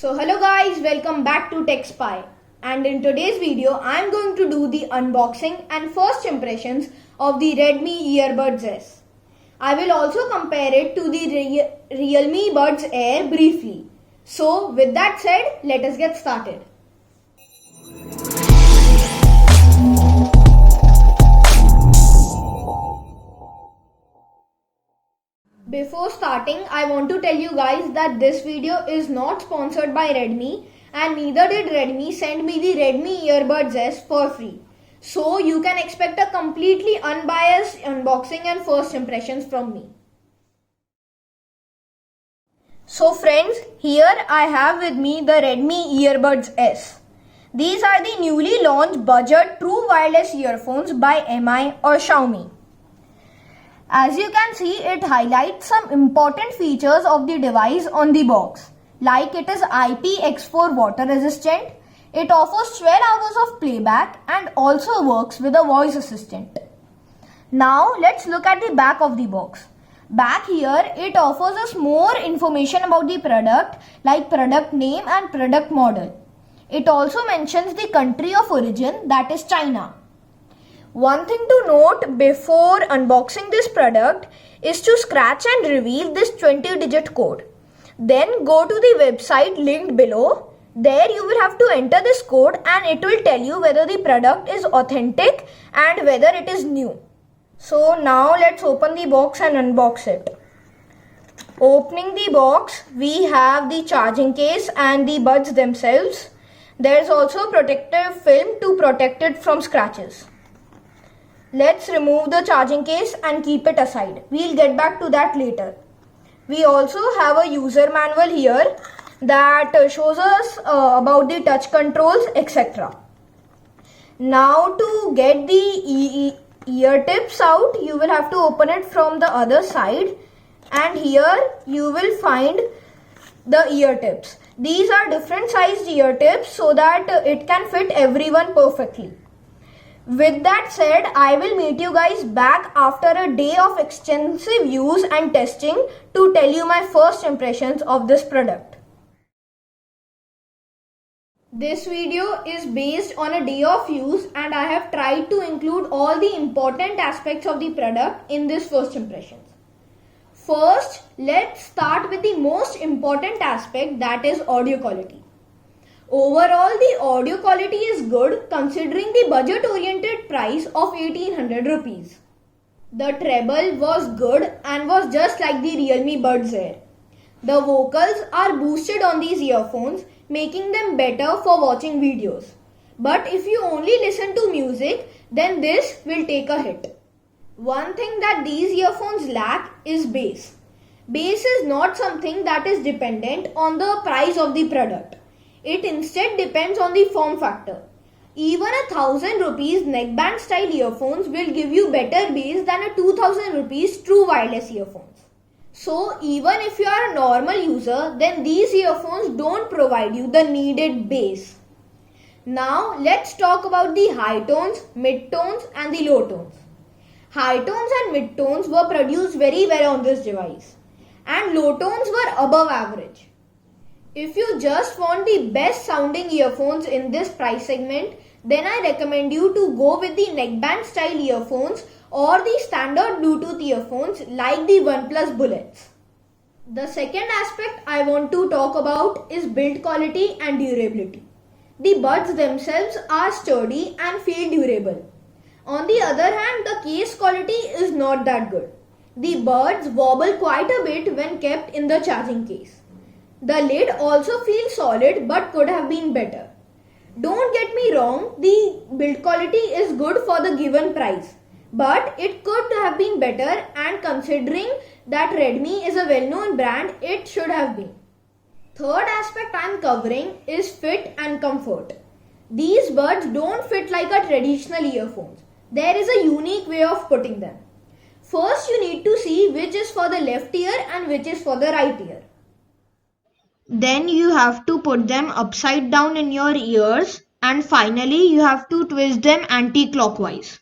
So hello guys, welcome back to TechSpy, and in today's video I am going to do the unboxing and first impressions of the Redmi Earbuds S. I will also compare it to the Realme Buds Air briefly. So with that said, let us get started. Before starting, I want to tell you guys that this video is not sponsored by Redmi, and neither did Redmi send me the Redmi Earbuds S for free. So you can expect a completely unbiased unboxing and first impressions from me. So friends, here I have with me the Redmi Earbuds S. These are the newly launched budget true wireless earphones by Mi or Xiaomi. As you can see, it highlights some important features of the device on the box, like it is IPX4 water resistant, it offers 12 hours of playback and also works with a voice assistant. Now let's look at the back of the box. Back here, it offers us more information about the product, like product name and product model. It also mentions the country of origin, that is China. One thing to note before unboxing this product is to scratch and reveal this 20-digit code. Then go to the website linked below. There you will have to enter this code and it will tell you whether the product is authentic and whether it is new. So now let's open the box and unbox it. Opening the box, we have the charging case and the buds themselves. There is also a protective film to protect it from scratches. Let's remove the charging case and keep it aside. We'll get back to that later. We also have a user manual here that shows us about the touch controls, etc. Now to get the ear tips out, you will have to open it from the other side, and here you will find the ear tips. These are different sized ear tips so that it can fit everyone perfectly. With that said, I will meet you guys back after a day of extensive use and testing to tell you my first impressions of this product. This video is based on a day of use and I have tried to include all the important aspects of the product in this first impressions. First, let's start with the most important aspect, that is audio quality. Overall, the audio quality is good considering the budget-oriented price of 1800 rupees. The treble was good and was just like the Realme Buds Air. The vocals are boosted on these earphones, making them better for watching videos. But if you only listen to music, then this will take a hit. One thing that these earphones lack is bass. Bass is not something that is dependent on the price of the product. It instead depends on the form factor. Even 1000 rupees neckband style earphones will give you better bass than a 2000 rupees true wireless earphones. So even if you are a normal user, then these earphones don't provide you the needed bass. Now let's talk about the high tones, mid tones and the low tones. High tones and mid tones were produced very well on this device, and low tones were above average. If you just want the best sounding earphones in this price segment, then I recommend you to go with the neckband style earphones or the standard Bluetooth earphones like the OnePlus Bullets. The second aspect I want to talk about is build quality and durability. The buds themselves are sturdy and feel durable. On the other hand, the case quality is not that good. The buds wobble quite a bit when kept in the charging case. The lid also feels solid but could have been better. Don't get me wrong, the build quality is good for the given price, but it could have been better, and considering that Redmi is a well-known brand, it should have been. Third aspect I am covering is fit and comfort. These buds don't fit like a traditional earphones. There is a unique way of putting them. First, you need to see which is for the left ear and which is for the right ear. Then you have to put them upside down in your ears, and finally you have to twist them anti-clockwise.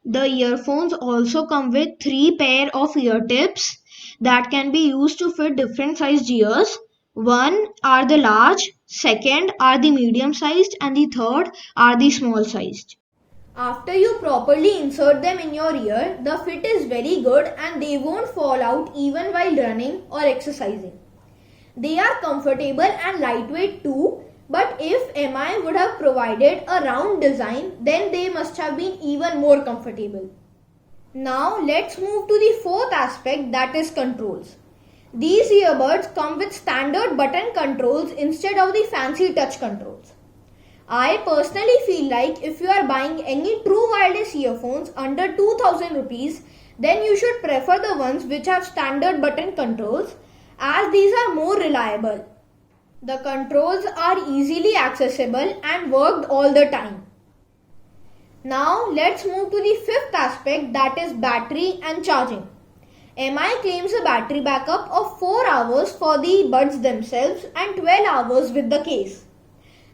The earphones also come with 3 pair of ear tips that can be used to fit different sized ears. One are the large, second are the medium sized, and the third are the small sized. After you properly insert them in your ear, the fit is very good and they won't fall out even while running or exercising. They are comfortable and lightweight too, but if MI would have provided a round design, then they must have been even more comfortable. Now let's move to the fourth aspect, that is controls. These earbuds come with standard button controls instead of the fancy touch controls. I personally feel like if you are buying any true wireless earphones under 2000 rupees, then you should prefer the ones which have standard button controls, as these are more reliable. The controls are easily accessible and worked all the time. Now let's move to the fifth aspect, that is battery and charging. MI claims a battery backup of 4 hours for the buds themselves and 12 hours with the case.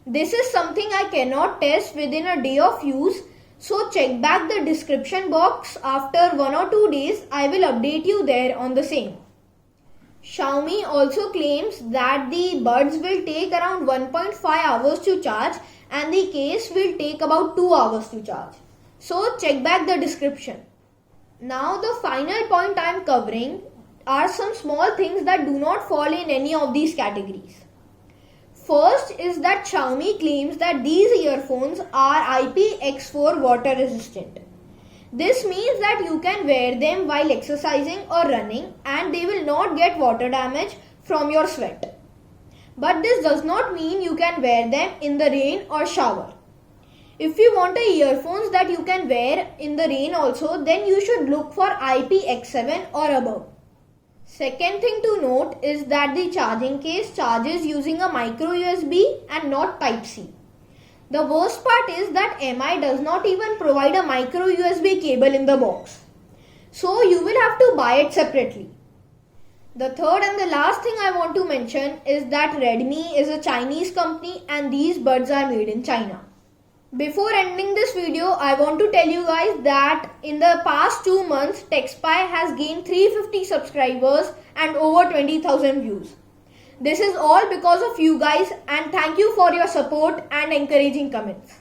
This is something I cannot test within a day of use, so check back the description box. After 1 or 2 days, I will update you there on the same. Xiaomi also claims that the buds will take around 1.5 hours to charge and the case will take about 2 hours to charge. So check back the description. Now the final point I am covering are some small things that do not fall in any of these categories. First is that Xiaomi claims that these earphones are IPX4 water resistant. This means that you can wear them while exercising or running and they will not get water damage from your sweat. But this does not mean you can wear them in the rain or shower. If you want earphones that you can wear in the rain also, then you should look for IPX7 or above. Second thing to note is that the charging case charges using a micro USB and not Type-C. The worst part is that MI does not even provide a micro USB cable in the box. So you will have to buy it separately. The third and the last thing I want to mention is that Redmi is a Chinese company and these buds are made in China. Before ending this video, I want to tell you guys that in the past 2 months, TechSpy has gained 350 subscribers and over 20,000 views. This is all because of you guys and thank you for your support and encouraging comments.